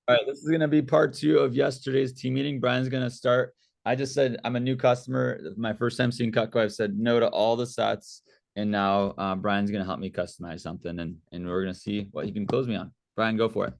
All right, this is going to be part two of yesterday's team meeting. Brian's going to start. I just said I'm a new customer. My first time seeing Cutco. I've said no to all the sets, and now Brian's going to help me customize something, and we're going to see what he can close me on. Brian, go for it.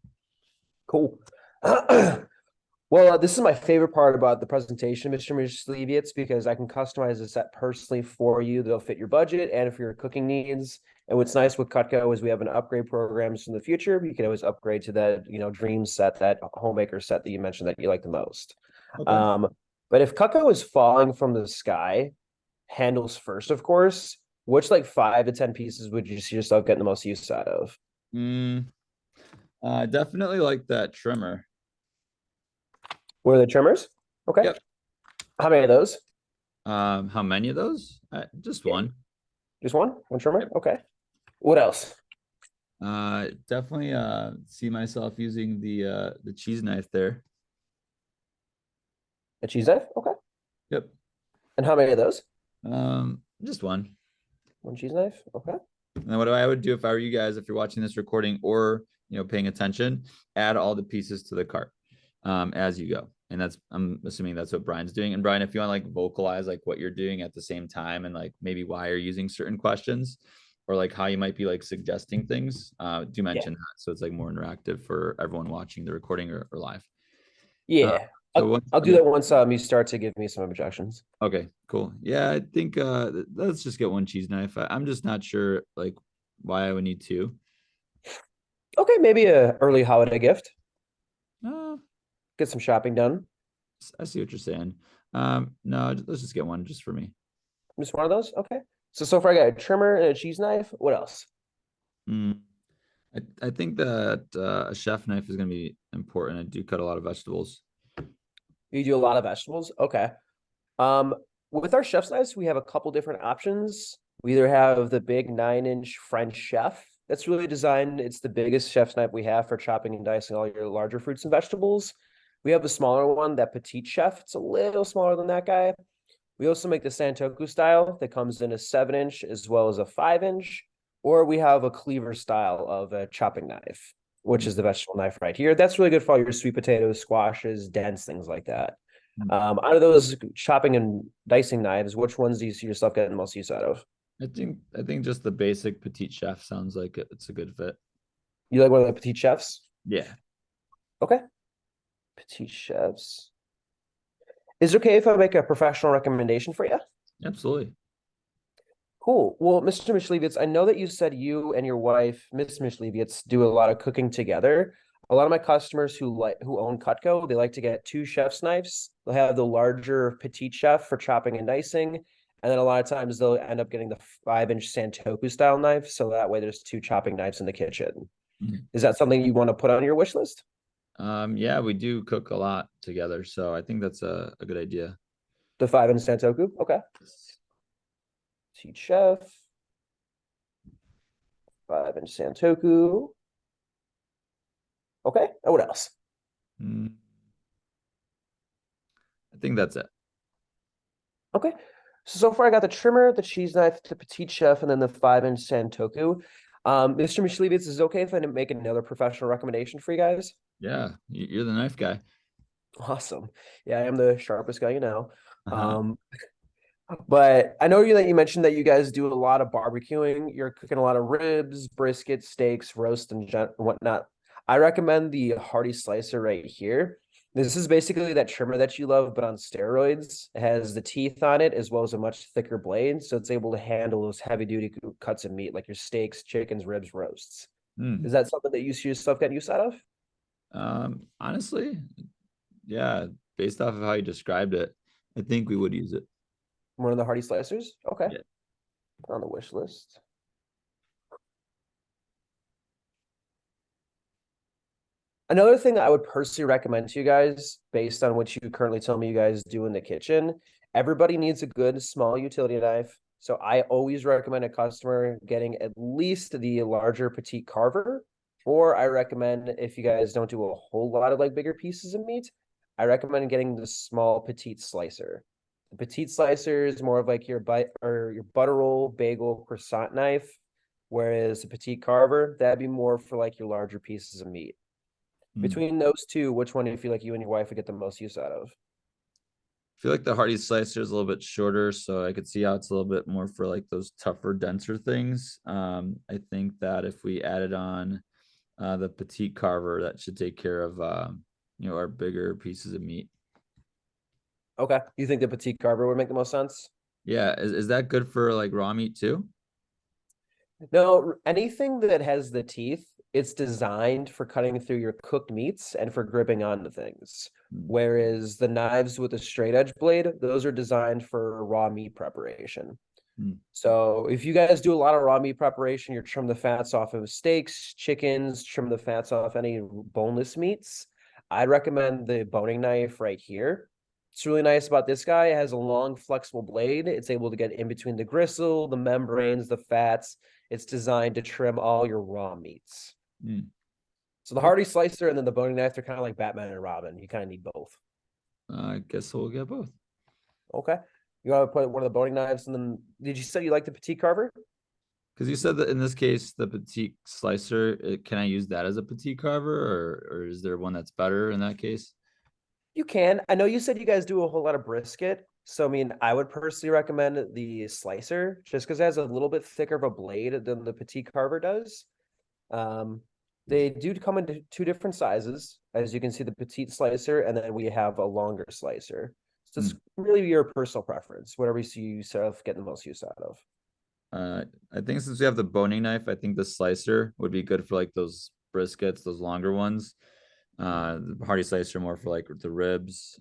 Cool. This is my favorite part about the presentation, Mr. Mishlevitz, because I can customize the set personally for you that'll fit your budget and for your cooking needs. And what's nice with Cutco is we have an upgrade programs in the future. You can always upgrade to that, dream set, that homemaker set that you mentioned that you like the most. Okay. But if Cutco is falling from the sky, handles first, of course, which like 5 to 10 pieces would you see yourself getting the most use out of? Definitely like that trimmer. What are the trimmers? Okay. Yep. How many of those? How many of those? Just one. Just one trimmer? Yep. Okay. What else? Definitely see myself using the cheese knife there. A cheese knife? Okay. Yep. And how many of those? Just one. One cheese knife? Okay. And then what I would do if I were you guys, if you're watching this recording or paying attention, add all the pieces to the cart as you go. And I'm assuming that's what Brian's doing. And Brian, if you want to like vocalize like what you're doing at the same time and like maybe why you're using certain questions or like how you might be like suggesting things, do mention that. So it's like more interactive for everyone watching the recording or live. Yeah. I'll do that once you start to give me some objections. Okay, cool. Yeah, I think let's just get one cheese knife. I'm just not sure like why I would need two. Okay, maybe a early holiday gift. Uh, Get some shopping done. I see what you're saying. No, let's just get one just for me. Just one of those? Okay. So far I got a trimmer and a cheese knife. What else? I think that a chef knife is going to be important. I do cut a lot of vegetables. You do a lot of vegetables? Okay. With our chef's knives, we have a couple different options. We either have the big 9-inch French chef that's really designed. It's the biggest chef's knife we have for chopping and dicing all your larger fruits and vegetables. We have the smaller one, that petite chef. It's a little smaller than that guy. We also make the Santoku style that comes in a 7-inch as well as a 5-inch, or we have a cleaver style of a chopping knife, which is the vegetable knife right here. That's really good for all your sweet potatoes, squashes, dents, things like that. Out of those chopping and dicing knives, which ones do you see yourself getting the most use out of? I think just the basic petite chef sounds like it's a good fit. You like one of the petite chefs? Yeah. Okay. Petite chefs. Is it okay if I make a professional recommendation for you? Absolutely. Cool. Well, Mr. Mishlevitz, I know that you said you and your wife, Miss Mishlevitz, do a lot of cooking together. A lot of my customers who own Cutco, they like to get 2 chef's knives. They'll have the larger petite chef for chopping and dicing, and then a lot of times they'll end up getting the 5-inch Santoku style knife. So that way there's 2 chopping knives in the kitchen. Is that something you want to put on your wish list? Yeah, we do cook a lot together, so I think that's a good idea. The 5-inch Santoku? Okay. Petite chef. 5-inch Santoku. Okay. And what else? I think that's it. Okay. So far I got the trimmer, the cheese knife, the petite chef, and then the 5-inch Santoku. Mr. Mishlevitz, is it okay if I make another professional recommendation for you guys? Yeah, you're the knife guy. Awesome. Yeah, I am the sharpest guy you know. But I know that you mentioned that you guys do a lot of barbecuing. You're cooking a lot of ribs, brisket, steaks, roast, and whatnot. I recommend the Hearty Slicer right here. This is basically that trimmer that you love, but on steroids. It has the teeth on it as well as a much thicker blade, so it's able to handle those heavy-duty cuts of meat like your steaks, chickens, ribs, roasts. Is that something that you see yourself getting use out of? Honestly, yeah, based off of how you described it, I think we would use it. One of the Hearty Slicers? Okay. Yeah. Put on the wish list. Another thing that I would personally recommend to you guys, based on what you currently tell me you guys do in the kitchen, everybody needs a good small utility knife. So I always recommend a customer getting at least the larger petite carver, or I recommend, if you guys don't do a whole lot of like bigger pieces of meat, I recommend getting the small petite slicer. The petite slicer is more of like your butter roll, bagel, croissant knife, whereas the petite carver, that'd be more for like your larger pieces of meat. Hmm. Between those two, which one do you feel like you and your wife would get the most use out of? I feel like the Hardy slicer is a little bit shorter, so I could see how it's a little bit more for like those tougher, denser things. I think that if we added on the petite carver, that should take care of our bigger pieces of meat. Okay. You think the petite carver would make the most sense? Yeah, is that good for like raw meat too? No, anything that has the teeth, it's designed for cutting through your cooked meats and for gripping onto things. Hmm. Whereas the knives with a straight edge blade, those are designed for raw meat preparation. Hmm. So if you guys do a lot of raw meat preparation, you're trim the fats off of steaks, chickens, trim the fats off any boneless meats. I'd recommend the boning knife right here. What's really nice about this guy, it has a long, flexible blade. It's able to get in between the gristle, the membranes, the fats. It's designed to trim all your raw meats. Hmm. So the Okay. Hardy slicer and then the boning knife, they're kind of like Batman and Robin. You kind of need both. I guess we'll get both. Okay. You want to put one of the boning knives and then did you say you like the petite carver? Because you said that in this case, the petite slicer, can I use that as a petite carver, or is there one that's better in that case? You can. I know you said you guys do a whole lot of brisket. So, I mean, I would personally recommend the slicer just because it has a little bit thicker of a blade than the petite carver does. Um, they do come in two different sizes. As you can see, the petite slicer, and then we have a longer slicer. So Hmm. it's really your personal preference, whatever you see yourself getting the most use out of. I think since we have the boning knife, I think the slicer would be good for like those briskets, those longer ones. The hearty slicer more for like the ribs.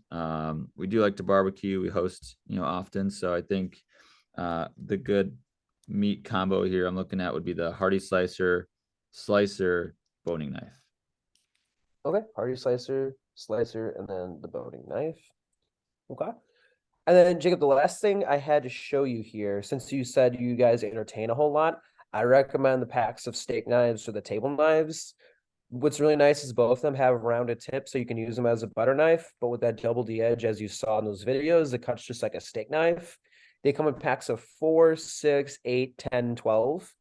We do like to barbecue. We host, often. So I think the good meat combo here I'm looking at would be the hearty slicer, boning knife. Okay, hearty slicer, and then the boning knife. Okay. And then Jacob, the last thing I had to show you here, since you said you guys entertain a whole lot, I recommend the packs of steak knives or the table knives. What's really nice is both of them have a rounded tip, so you can use them as a butter knife, but with that double D edge, as you saw in those videos, it cuts just like a steak knife. They come in packs of 4, 6, 8, 10, 12.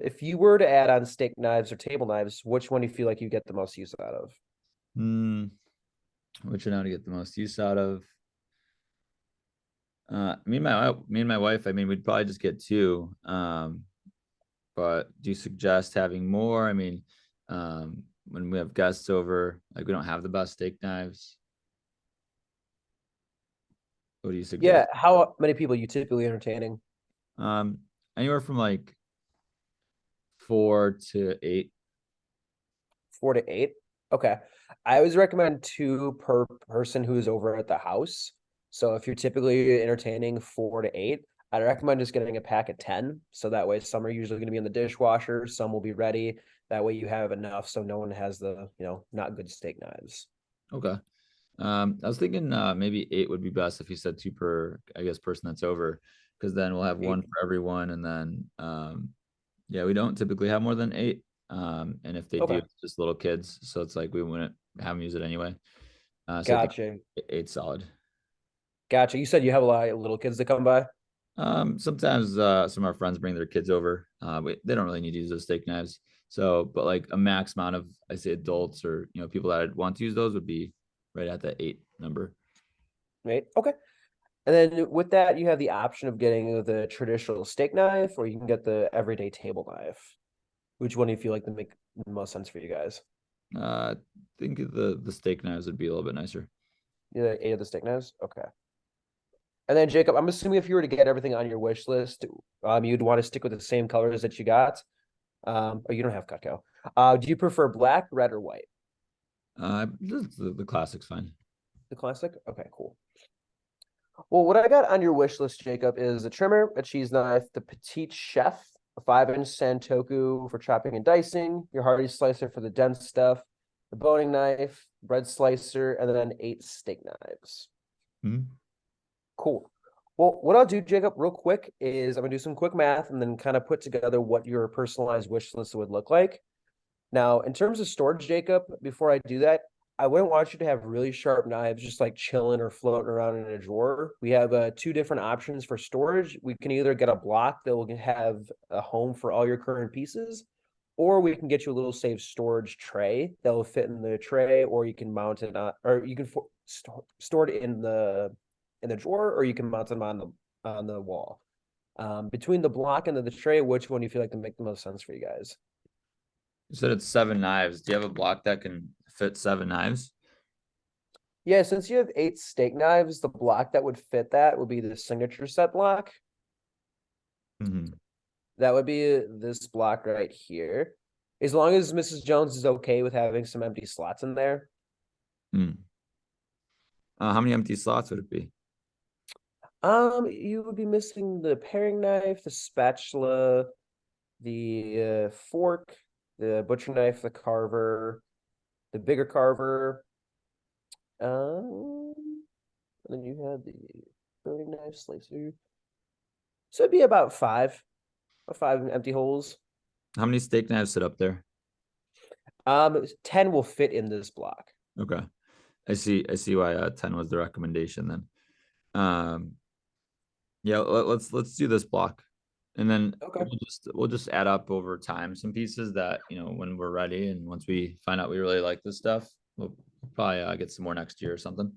If you were to add on steak knives or table knives, which one do you feel like you get the most use out of? Hmm, which I know to get the most use out of. Me and my wife, I mean, we'd probably just get two. But do you suggest having more? I mean, when we have guests over, like we don't have the best steak knives. What do you Yeah, suggest? how many people are you typically entertaining? Um, Anywhere from like 4 to 8. 4 to 8. Okay. I always recommend two per person who's over at the house. So if you're typically entertaining 4 to 8, I'd recommend just getting a pack of 10. So that way some are usually going to be in the dishwasher, some will be ready. That way you have enough so no one has the, not good steak knives. Okay. I was thinking maybe 8 would be best if you said two per, I guess, person that's over, because then we'll have one 8. for everyone, and then yeah, we don't typically have more than 8. And if they do, Okay. it's just little kids, so it's like we wouldn't have them use it anyway. So I think Gotcha. 8 solid. Gotcha. You said you have a lot of little kids that come by. Sometimes some of our friends bring their kids over. They don't really need to use those steak knives. So, but like a max amount of, I say, adults or people that want to use those would be right at that 8 number. Right. Okay. And then with that, you have the option of getting the traditional steak knife, or you can get the everyday table knife. Which one do you feel like make the most sense for you guys? I think the steak knives would be a little bit nicer. Yeah, 8 of the steak knives. Okay. And then Jacob, I'm assuming if you were to get everything on your wish list, you'd want to stick with the same colors that you got. Oh, you don't have Cutco. Do you prefer black, red, or white? Just the classic's fine. The classic. Okay, cool. Well, what I got on your wish list, Jacob, is a trimmer, a cheese knife, the petite chef, a 5-inch santoku for chopping and dicing, your hearty slicer for the dense stuff, the boning knife, bread slicer, and then 8 steak knives. Mhm. Cool. Well, what I'll do, Jacob, real quick, is I'm gonna do some quick math and then kind of put together what your personalized wish list would look like. Now, in terms of storage, Jacob, before I do that, I wouldn't want you to have really sharp knives just like chilling or floating around in a drawer. We have two different options for storage. We can either get a block that will have a home for all your current pieces, or we can get you a little safe storage tray that will fit in the tray, or you can mount it on, or you can store it in the drawer, or you can mount them on the wall. Between the block and the tray, which one do you feel like to make the most sense for you guys? You said it's 7 knives. Do you have a block that can fit 7 knives? Yeah, since you have 8 steak knives, the block that would fit that would be the signature set block. Mm-hmm. That would be this block right here. As long as Mrs. Jones is okay with having some empty slots in there. Mm. How many empty slots would it be? You would be missing the paring knife, the spatula, the fork, the butcher knife, the carver, the bigger carver. And then you had the boning knife, slicer. So it'd be about five empty holes. How many steak knives sit up there? 10 will fit in this block. Okay. I see why 10 was the recommendation then. Yeah, let's do this block. And then Okay. we'll just add up over time some pieces that, when we're ready and once we find out we really like this stuff, we'll probably get some more next year or something.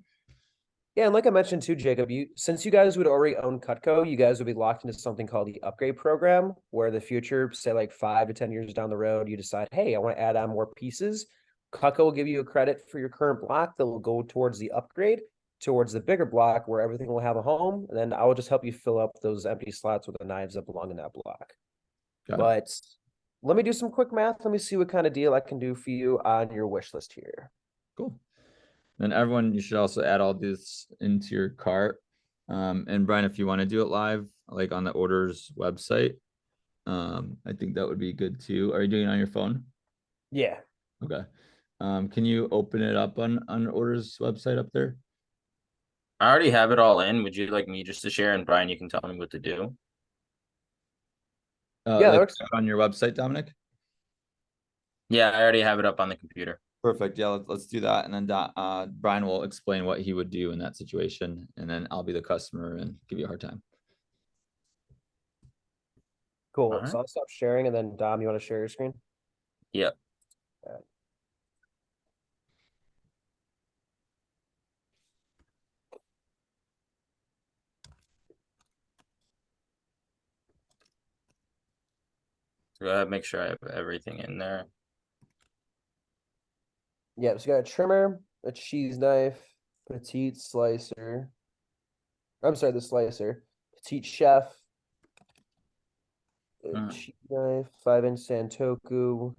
Yeah, and like I mentioned too, Jacob, since you guys would already own Cutco, you guys would be locked into something called the upgrade program, where the future, say like 5 to 10 years down the road, you decide, hey, I want to add on more pieces. Cutco will give you a credit for your current block that will go towards the upgrade, towards the bigger block where everything will have a home, and then I will just help you fill up those empty slots with the knives that belong in that block. Got it. But let me do some quick math. Let me see what kind of deal I can do for you on your wish list here. Cool. Then everyone, you should also add all this into your cart. And Brian, if you want to do it live, like on the orders website, I think that would be good too. Are you doing it on your phone? Yeah. Okay. Can you open it up on orders website up there? I already have it all in. Would you like me just to share? And Brian, you can tell me what to do. Yeah, that Like works. on your website, Dominic? Yeah, I already have it up on the computer. Perfect. Yeah, let's do that. And then Brian will explain what he would do in that situation. And then I'll be the customer and give you a hard time. Cool. All right. So I'll stop sharing, and then Dom, you want to share your screen? Yep. So go ahead, make sure I have everything in there. Yeah, so you got a trimmer, a cheese knife, petite slicer. I'm sorry, the slicer, petite chef, cheese knife, 5-inch Santoku,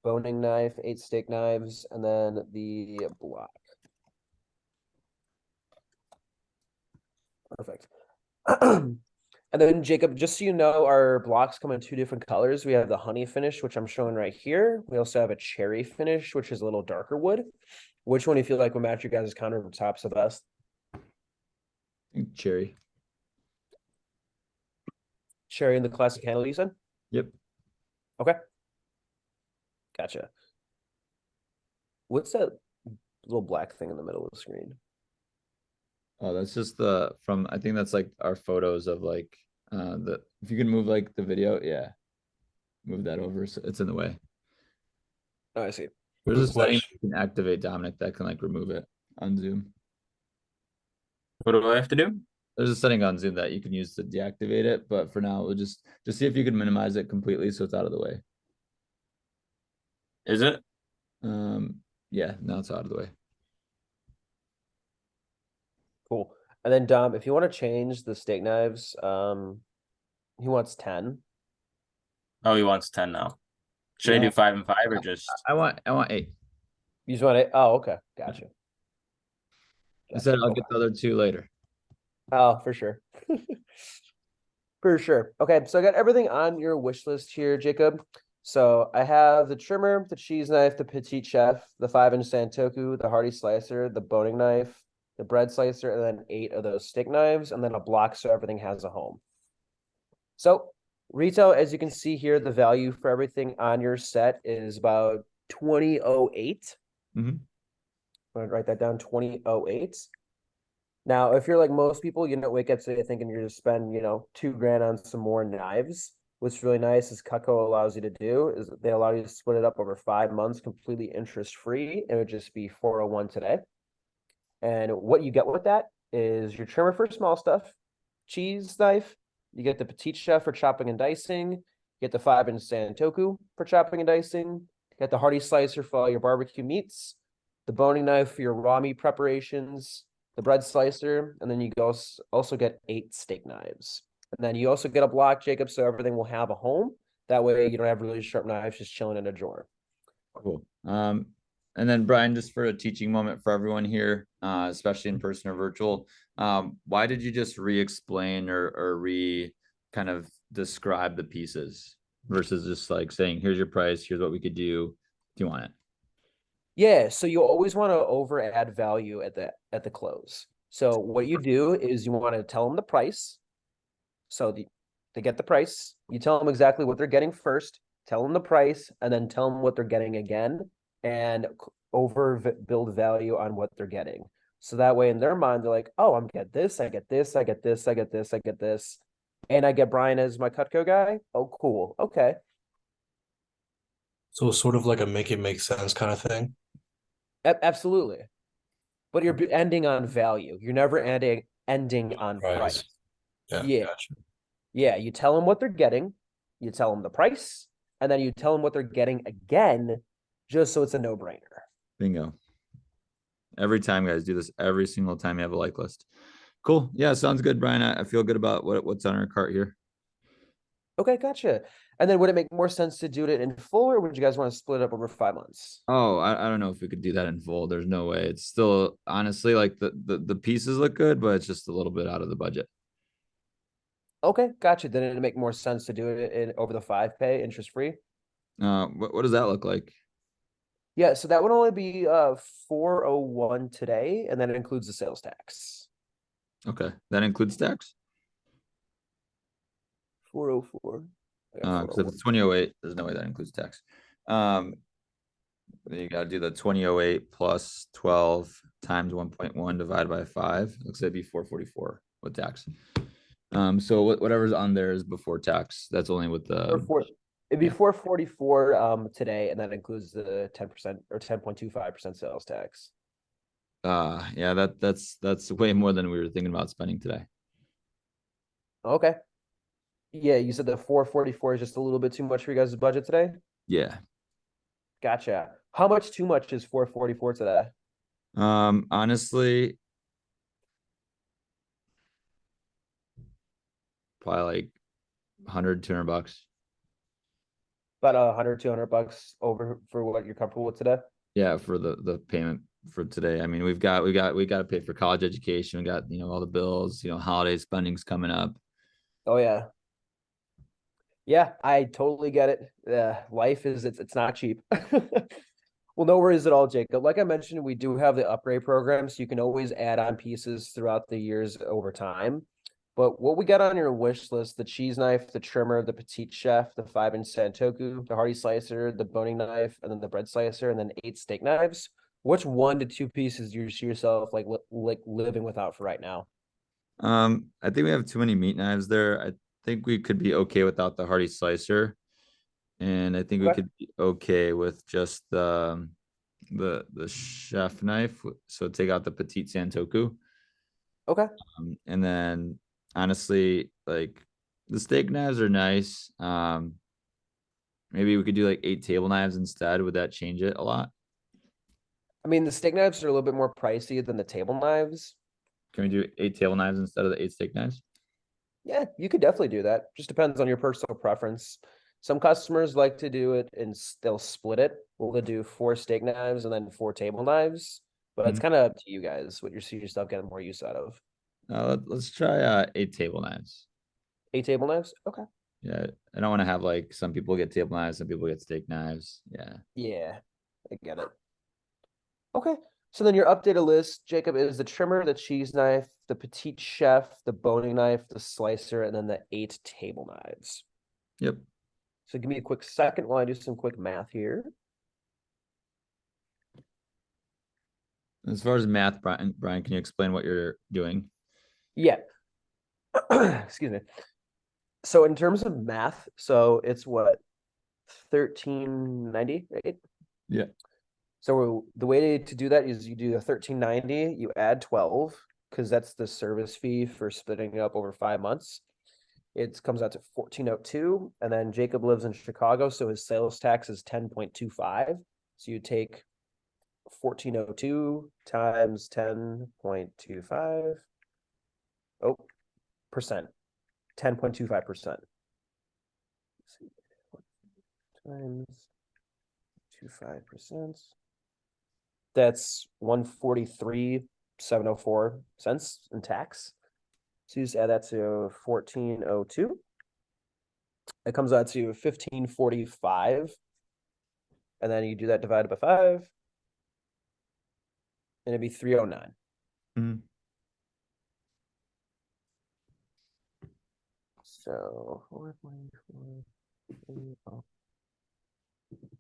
boning knife, 8 steak knives, and then the block. Perfect. And then Jacob, just so you know, our blocks come in 2 different colors. We have the honey finish, which I'm showing right here. We also have a cherry finish, which is a little darker wood. Which one do you feel like will match your guys' countertops the best? I think cherry. Cherry and the classic handle, you said? Yep. Okay. Gotcha. What's that little black thing in the middle of the screen? Oh, that's just I think that's like our photos of like if you can move like the video, yeah. Move that over so it's in the way. Oh, I see. There's a setting Question. you can activate, Dominic, that can like remove it on Zoom. What do I have to do? There's a setting on Zoom that you can use to deactivate it, but for now, we'll just see if you can minimize it completely so it's out of the way. Is it? Yeah, now it's out of the way. Cool. And then Dom, if you want to change the steak knives, he wants 10. Oh, he wants 10 now. Should I Yeah. do 5 and 5 or just? I want 8. You just want it? Oh, okay. Gotcha. I said I'll Okay. get the other 2 later. Oh, for sure. For sure. Okay, so I got everything on your wish list here, Jacob. So I have the trimmer, the cheese knife, the petite chef, the 5-inch Santoku, the hearty slicer, the boning knife, the bread slicer, and then 8 of those steak knives, and then a block so everything has a home. So retail, as you can see here, the value for everything on your set is about 2008. Mm-hmm. I'm gonna write that down, 2008. Now, if you're like most people, you don't wake up today thinking you're gonna spend, $2 grand on some more knives. what's really nice is Cutco allows you to do is they allow you to split it up over 5 months, completely interest free. It would just be 401 today. And what you get with that is your trimmer for small stuff, cheese knife. You get the petite chef for chopping and dicing. You get the 5-inch Santoku for chopping and dicing. You get the hearty slicer for all your barbecue meats, the boning knife for your raw meat preparations, the bread slicer, and then you also get 8 steak knives. And then you also get a block, Jacob, so everything will have a home. That way you don't have really sharp knives just chilling in a drawer. Cool. And then Brian, just for a teaching moment for everyone here, especially in person or virtual, why did you just re-explain or kind of describe the pieces versus just like saying, here's your price, here's what we could do. Do you want it? Yeah, so you always want to over add value at the close. So what you do is you want to tell them the price. So they get the price. You tell them exactly what they're getting first, tell them the price, and then tell them what they're getting again, and over build value on what they're getting. So that way in their mind, they're like, oh, I'm get this, I get this, I get this, I get this, I get this. And I get Brian as my Cutco guy. Oh, cool. Okay. So it's sort of like a make it make sense kind of thing. Absolutely. But you're ending on value. You're never ending on price. Yeah, Yeah. gotcha. Yeah, you tell them what they're getting, you tell them the price, and then you tell them what they're getting again, just so it's a no-brainer. Bingo. Every time, guys, do this every single time you have a like list. Cool. Yeah, sounds good, Brian. I feel good about what's on our cart here. Okay, gotcha. And then would it make more sense to do it in full, or would you guys want to split it up over 5 months? Oh, I don't know if we could do that in full. There's no way. It's still honestly like the pieces look good, but it's just a little bit out of the budget. Okay, gotcha. Then it'd make more sense to do it in over the 5 pay interest free. What does that look like? Yeah, so that would only be 401 today, and then it includes the sales tax. Okay, that includes tax. 404. Because if it's 2008, there's no way that includes tax. You got to do the 2008 plus 12 times 1.1 divided by 5. Looks like it'd be 444 with tax. So whatever's on there is before tax. That's only with the It'd be yeah. 444 today, and that includes the 10% or 10.25% sales tax. Yeah, that's way more than we were thinking about spending today. Okay. Yeah, you said the 444 is just a little bit too much for you guys' budget today? Yeah. Gotcha. How much too much is 444 today? Honestly, probably like 100, $200. About 100, $200 over for what you're comfortable with today? Yeah, for the payment for today. I mean, we got to pay for college education. We got, all the bills, holiday spending's coming up. Oh yeah. Yeah, I totally get it. Life is it's not cheap. Well, no worries at all, Jacob. Like I mentioned, we do have the upgrade program, so you can always add on pieces throughout the years over time. But what we got on your wish list, the cheese knife, the trimmer, the petite chef, the 5-inch Santoku, the hearty slicer, the boning knife, and then the bread slicer, and then 8 steak knives. Which 1 to 2 pieces do you see yourself like living without for right now? I think we have too many meat knives there. I think we could be okay without the hearty slicer. And I think we Okay. could be okay with just the chef knife. So take out the petite Santoku. Okay. And then honestly, like the steak knives are nice. Maybe we could do like 8 table knives instead. Would that change it a lot? I mean, the steak knives are a little bit more pricey than the table knives. Can we do 8 table knives instead of the 8 steak knives? Yeah, you could definitely do that. Just depends on your personal preference. Some customers like to do it and they'll split it. We'll do 4 steak knives and then 4 table knives. But it's Mhm. kind of up to you guys what you see yourself getting more use out of. Let's try 8 table knives. 8 table knives? Okay. Yeah, I don't want to have like some people get table knives, some people get steak knives. Yeah. Yeah, I get it. Okay. So then your updated list, Jacob, is the trimmer, the cheese knife, the petite chef, the boning knife, the slicer, and then the 8 table knives. Yep. So give me a quick second while I do some quick math here. As far as math, Brian, can you explain what you're doing? Yeah. Excuse me. So in terms of math, so it's what 1390, right? Yeah. So the way to do that is you do the 1390, you add 12 because that's the service fee for splitting it up over 5 months. It comes out to 1402, and then Jacob lives in Chicago, so his sales tax is 10.25. So you take 1402 times 10.25. Oh, percent. 10.25%. Times 25%. That's 143,704 cents in tax. So you just add that to 1402. It comes out to 1545. And then you do that divided by 5. And it'd be 309. Mhm. So 4.4.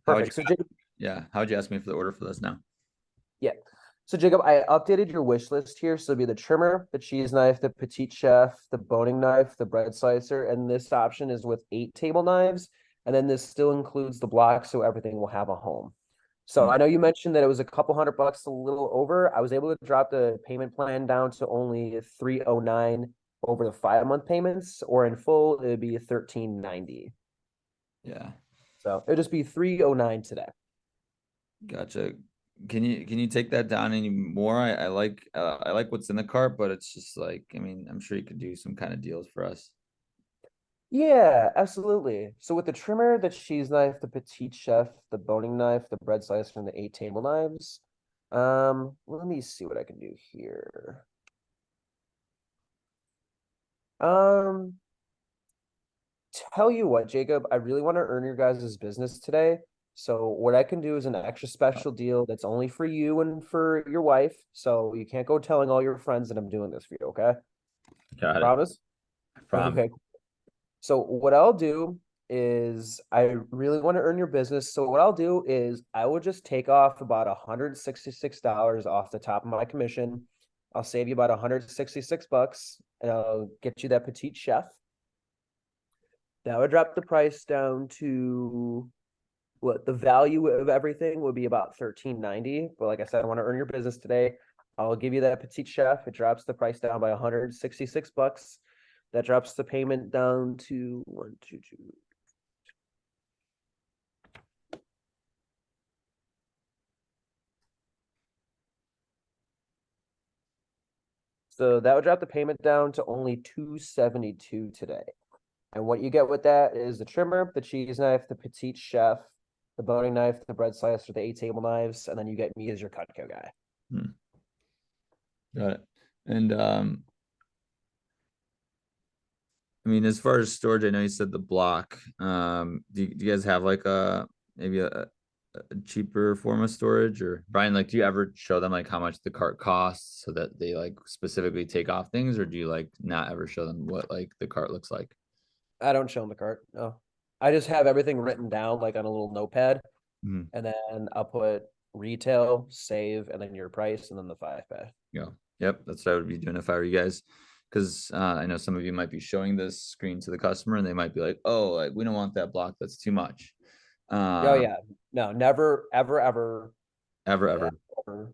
How would Perfect. you, So Jacob, yeah, how would you ask me for the order for this now? yeah. So Jacob, I updated your wish list here. So it'll be the trimmer, the cheese knife, the petite chef, the boning knife, the bread slicer, and this option is with 8 table knives. And then this still includes the block, so everything will have a home. So I know you mentioned that it was a couple $100, a little over. I was able to drop the payment plan down to only 309 over the 5-month payments, or in full, it'd be 1390. Yeah, So it'd just be 309 today. gotcha. Can you take that down any more? I like what's in the cart, but it's just like, I mean, I'm sure you could do some kind of deals for us. Yeah, absolutely. So with the trimmer, the cheese knife, the petite chef, the boning knife, the bread slicer, and the 8 table knives. Let me see what I can do here. Um, tell you what, Jacob, I really want to earn your guys' business today. So what I can do is an extra special deal that's only for you and for your wife. So you can't go telling all your friends that I'm doing this for you, okay? Got it. Promise? I promise. Okay. So what I'll do is I really want to earn your business. So what I'll do is I will just take off about $166 off the top of my commission. I'll save you about $166 and I'll get you that petite chef. That would drop the price down to what the value of everything would be about 1390. But like I said, I want to earn your business today. I'll give you that petite chef. It drops the price down by $166. That drops the payment down to 122. So that would drop the payment down to only 272 today. And what you get with that is the trimmer, the cheese knife, the petite chef, the boning knife, the bread slicer, the 8 table knives, and then you get me as your Cutco guy. Got it. And I mean, as far as storage, I know you said the block. Do you guys have like maybe a cheaper form of storage? Or Brian, like, do you ever show them like how much the cart costs so that they like specifically take off things, or do you like not ever show them what like the cart looks like? I don't show them the cart. No. I just have everything written down like on a little notepad. Mhm. And then I'll put retail, save, and then your price, and then the 5 pay. Yeah. Yep. That's what I would be doing if I were you guys. Because I know some of you might be showing this screen to the customer and they might be like, oh, like we don't want that block. That's too much. Oh Um, yeah. No, never, ever, ever, ever. ever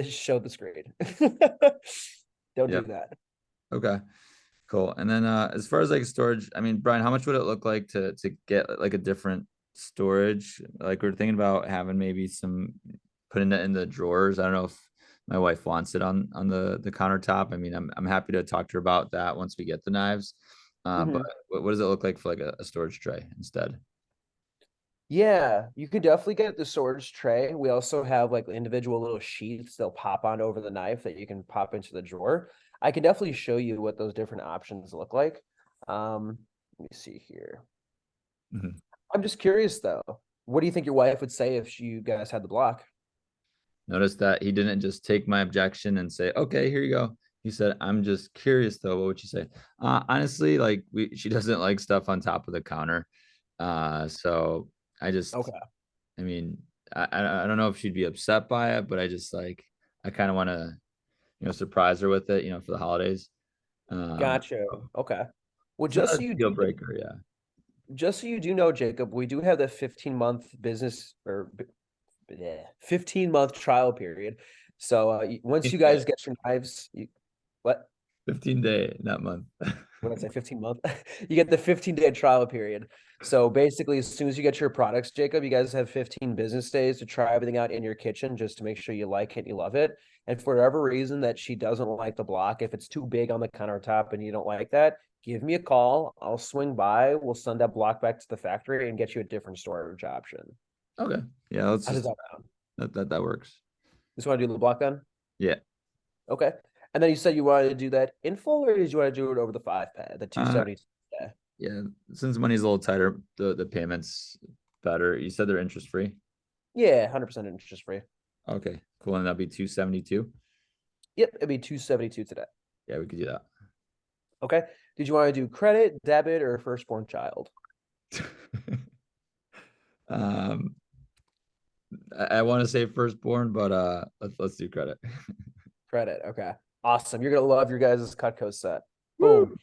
show the screen. Don't do Yep. that. Okay. Cool. And then as far as like storage, I mean, Brian, how much would it look like to get like a different storage? Like we're thinking about having maybe some putting it in the drawers. I don't know if my wife wants it on the countertop. I mean, I'm happy to talk to her about that once we get the knives. But Mhm. what does it look like for like a storage tray instead? Yeah, you could definitely get the storage tray. We also have like individual little sheaths they'll pop on over the knife that you can pop into the drawer. I can definitely show you what those different options look like. Let me see here. Mhm. I'm just curious though. What do you think your wife would say if you guys had the block? Notice that he didn't just take my objection and say, okay, here you go. He said, I'm just curious though. What would you say? Honestly, like she doesn't like stuff on top of the counter. So I just, Okay. I mean, I don't know if she'd be upset by it, but I kind of want to, surprise her with it, for the holidays. Gotcha. Okay. Well, It's not just a so you deal do, breaker, yeah. just so you do know, Jacob, we do have the 15-month business or 15-month trial period. So once you guys get your knives, what? 15-day, not month. What did I say? 15-month? You get the 15-day trial period. So basically, as soon as you get your products, Jacob, you guys have 15 business days to try everything out in your kitchen just to make sure you like it and you love it. And for whatever reason that she doesn't like the block, if it's too big on the countertop and you don't like that, give me a call. I'll swing by. We'll send that block back to the factory and get you a different storage option. Okay. Yeah, let's How does just that sound? that works. Just want to do the block then? Yeah. Okay. And then you said you wanted to do that in full, or did you want to do it over the 5 pad, the 270? Yeah, since money's a little tighter, the payments better. You said they're interest free. Yeah, 100% interest free. Okay, cool. And that'd be 272. Yep, it'd be 272 today. Yeah, we could do that. Okay. Did you want to do credit, debit, or firstborn child? I want to say firstborn, but let's do credit. Credit. Okay. Awesome. You're gonna love your guys' Cutco set. Woo!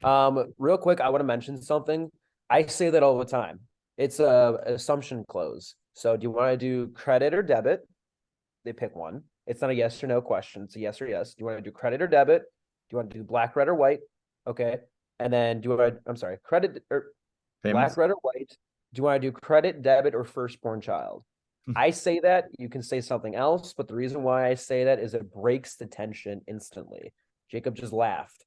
Boom. Real quick, I want to mention something. I say that all the time. It's a assumption close. So do you want to do credit or debit? They pick one. It's not a yes or no question. It's a yes or yes. Do you want to do credit or debit? Do you want to do black, red, or white? Okay. And then do you want to, I'm sorry, credit or Payments? black, red, or white? Do you want to do credit, debit, or firstborn child? I say that, you can say something else, but the reason why I say that is it breaks the tension instantly. Jacob just laughed.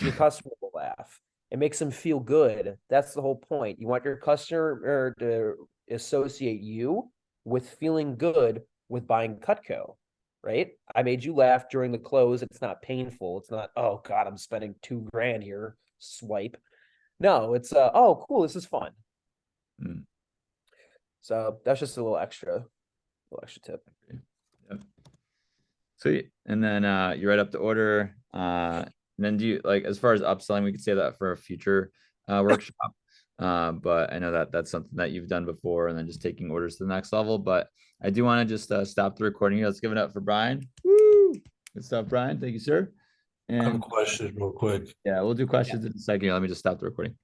Your customer will laugh. It makes them feel good. That's the whole point. You want your customer to associate you with feeling good with buying Cutco, right? I made you laugh during the close. It's not painful. It's not, oh God, I'm spending $2,000 here. Swipe. No, it's oh cool, this is fun. Hmm. So that's just a little extra tip. Yep. Sweet. And then you write up the order. And then do you like, as far as upselling, we could say that for a future workshop. But I know that that's something that you've done before, and then just taking orders to the next level. But I do want to just stop the recording here. Let's give it up for Brian. Woo! Good stuff, Brian. Thank you, sir. I have a And question real quick. yeah, we'll do questions in a second. Let me just stop the recording.